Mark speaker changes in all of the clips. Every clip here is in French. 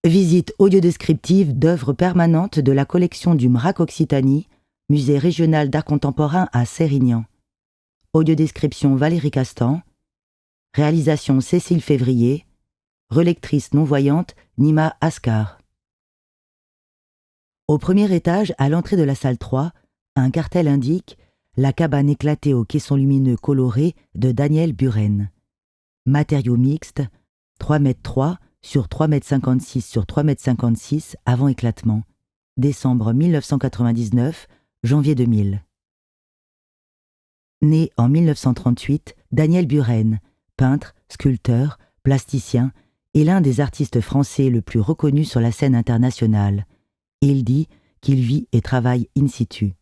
Speaker 1: Visite audio-descriptive d'œuvres permanentes de la collection du MRAC Occitanie, Musée régional d'art contemporain à Sérignan. Audiodescription Valérie Castan. Réalisation Cécile Février. Relectrice non-voyante Nima Ascar. Au premier étage, à l'entrée de la salle 3, un cartel indique « La cabane éclatée aux caissons lumineux colorés » de Daniel Buren. Matériaux mixtes, 3,3 m sur 3,56 m sur 3,56 m avant éclatement. Décembre 1999, janvier 2000. Né en 1938, Daniel Buren, peintre, sculpteur, plasticien, est l'un des artistes français le plus reconnus sur la scène internationale. Il dit qu'il vit et travaille in situ.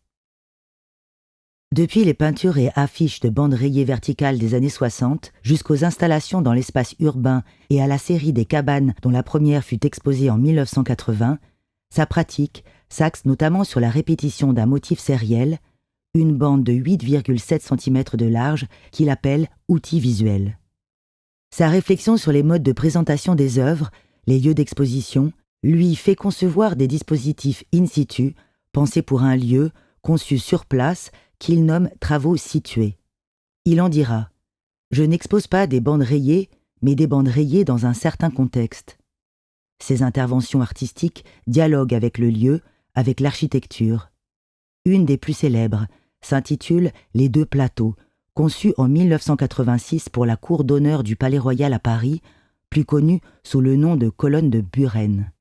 Speaker 1: Depuis les peintures et affiches de bandes rayées verticales des années 60 jusqu'aux installations dans l'espace urbain et à la série des cabanes dont la première fut exposée en 1980, sa pratique s'axe notamment sur la répétition d'un motif sériel, une bande de 8,7 cm de large qu'il appelle « outil visuel ». Sa réflexion sur les modes de présentation des œuvres, les lieux d'exposition, lui fait concevoir des dispositifs in situ, pensés pour un lieu, conçus sur place, qu'il nomme « travaux situés ». Il en dira « Je n'expose pas des bandes rayées, mais des bandes rayées dans un certain contexte ». Ses interventions artistiques dialoguent avec le lieu, avec l'architecture. Une des plus célèbres s'intitule « Les deux plateaux », conçue en 1986 pour la cour d'honneur du Palais Royal à Paris, plus connue sous le nom de colonne de Buren.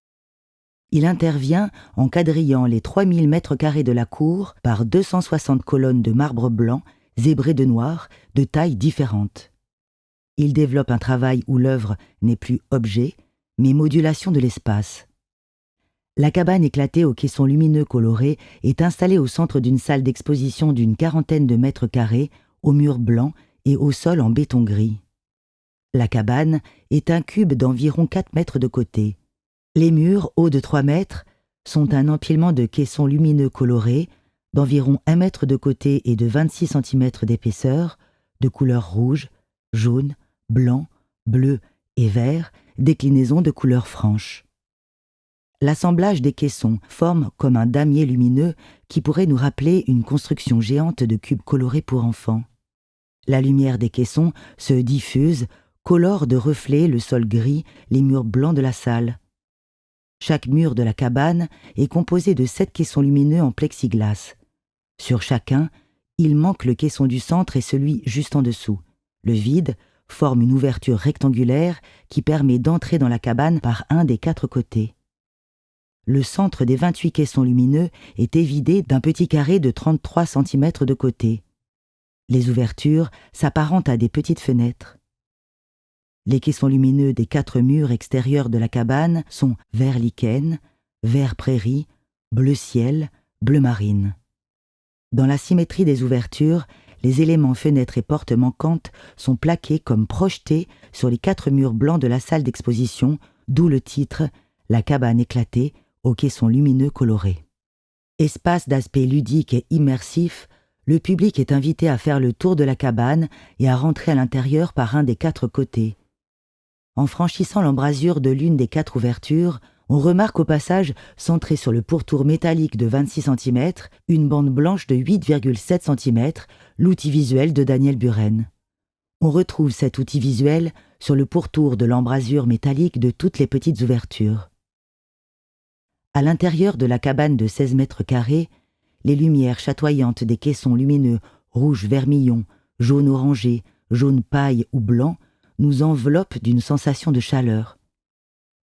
Speaker 1: Il intervient en quadrillant les 3000 mètres carrés de la cour par 260 colonnes de marbre blanc, zébrées de noir, de tailles différentes. Il développe un travail où l'œuvre n'est plus objet, mais modulation de l'espace. La cabane éclatée aux caissons lumineux colorés est installée au centre d'une salle d'exposition d'une 40aine de mètres carrés, aux murs blancs et au sol en béton gris. La cabane est un cube d'environ 4 mètres de côté. Les murs, hauts de 3 mètres, sont un empilement de caissons lumineux colorés, d'environ 1 mètre de côté et de 26 cm d'épaisseur, de couleurs rouge, jaune, blanc, bleu et vert, déclinaisons de couleurs franches. L'assemblage des caissons forme comme un damier lumineux qui pourrait nous rappeler une construction géante de cubes colorés pour enfants. La lumière des caissons se diffuse, colore de reflets le sol gris, les murs blancs de la salle. Chaque mur de la cabane est composé de 7 caissons lumineux en plexiglas. Sur chacun, il manque le caisson du centre et celui juste en dessous. Le vide forme une ouverture rectangulaire qui permet d'entrer dans la cabane par un des 4 côtés. Le centre des 28 caissons lumineux est évidé d'un petit carré de 33 cm de côté. Les ouvertures s'apparentent à des petites fenêtres. Les caissons lumineux des 4 murs extérieurs de la cabane sont vert lichen, vert prairie, bleu ciel, bleu marine. Dans la symétrie des ouvertures, les éléments fenêtres et portes manquantes sont plaqués comme projetés sur les 4 murs blancs de la salle d'exposition, d'où le titre « La cabane éclatée aux caissons lumineux colorés ». Espace d'aspect ludique et immersif, le public est invité à faire le tour de la cabane et à rentrer à l'intérieur par un des 4 côtés. En franchissant l'embrasure de l'une des 4 ouvertures, on remarque au passage, centrée sur le pourtour métallique de 26 cm, une bande blanche de 8,7 cm, l'outil visuel de Daniel Buren. On retrouve cet outil visuel sur le pourtour de l'embrasure métallique de toutes les petites ouvertures. À l'intérieur de la cabane de 16 mètres carrés, les lumières chatoyantes des caissons lumineux rouge vermillon, jaune orangé, jaune paille ou blanc nous enveloppent d'une sensation de chaleur.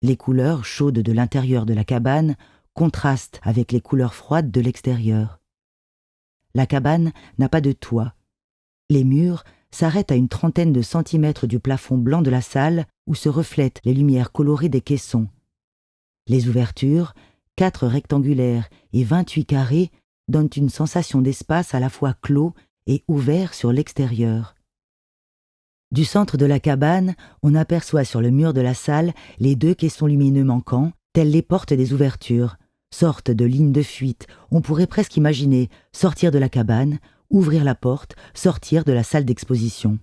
Speaker 1: Les couleurs chaudes de l'intérieur de la cabane contrastent avec les couleurs froides de l'extérieur. La cabane n'a pas de toit. Les murs s'arrêtent à une 30aine de centimètres du plafond blanc de la salle où se reflètent les lumières colorées des caissons. Les ouvertures, 4 rectangulaires et 28 carrés, donnent une sensation d'espace à la fois clos et ouvert sur l'extérieur. Du centre de la cabane, on aperçoit sur le mur de la salle les 2 caissons lumineux manquants, telles les portes des ouvertures, sorte de ligne de fuite. On pourrait presque imaginer sortir de la cabane, ouvrir la porte, sortir de la salle d'exposition.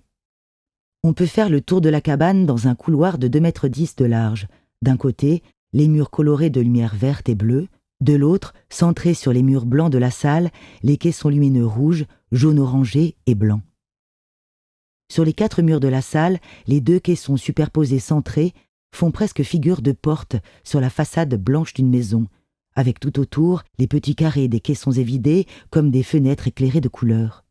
Speaker 1: On peut faire le tour de la cabane dans un couloir de 2,10 m de large. D'un côté, les murs colorés de lumière verte et bleue, de l'autre, centrés sur les murs blancs de la salle, les caissons lumineux rouges, jaune orangé et blanc. Sur les 4 murs de la salle, les 2 caissons superposés centrés font presque figure de porte sur la façade blanche d'une maison, avec tout autour les petits carrés des caissons évidés comme des fenêtres éclairées de couleurs.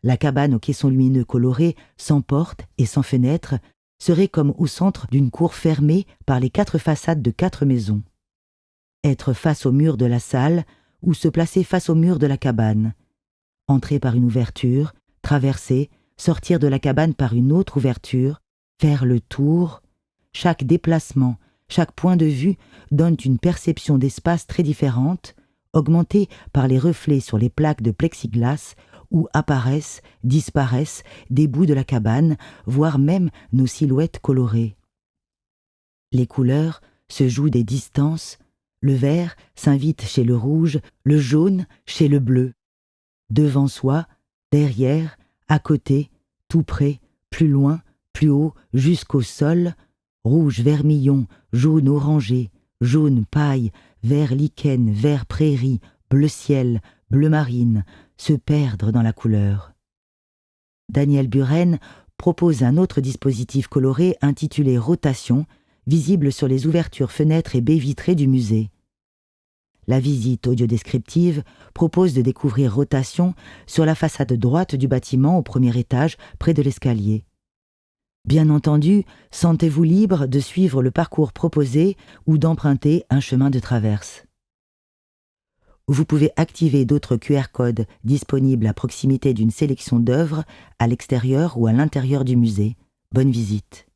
Speaker 1: La cabane aux caissons lumineux colorés, sans porte et sans fenêtre, serait comme au centre d'une cour fermée par les 4 façades de 4 maisons. Être face au mur de la salle ou se placer face au mur de la cabane. Entrer par une ouverture, traverser, sortir de la cabane par une autre ouverture, faire le tour. Chaque déplacement, chaque point de vue donne une perception d'espace très différente, augmentée par les reflets sur les plaques de plexiglas où apparaissent, disparaissent des bouts de la cabane, voire même nos silhouettes colorées. Les couleurs se jouent des distances, le vert s'invite chez le rouge, le jaune chez le bleu. Devant soi, derrière, à côté, tout près, plus loin, plus haut, jusqu'au sol, rouge vermillon, jaune orangé, jaune paille, vert lichen, vert prairie, bleu ciel, bleu marine, se perdre dans la couleur. Daniel Buren propose un autre dispositif coloré intitulé Rotation, visible sur les ouvertures fenêtres et baies vitrées du musée. La visite audio-descriptive propose de découvrir Rotation sur la façade droite du bâtiment au premier étage, près de l'escalier. Bien entendu, sentez-vous libre de suivre le parcours proposé ou d'emprunter un chemin de traverse. Vous pouvez activer d'autres QR codes disponibles à proximité d'une sélection d'œuvres à l'extérieur ou à l'intérieur du musée. Bonne visite.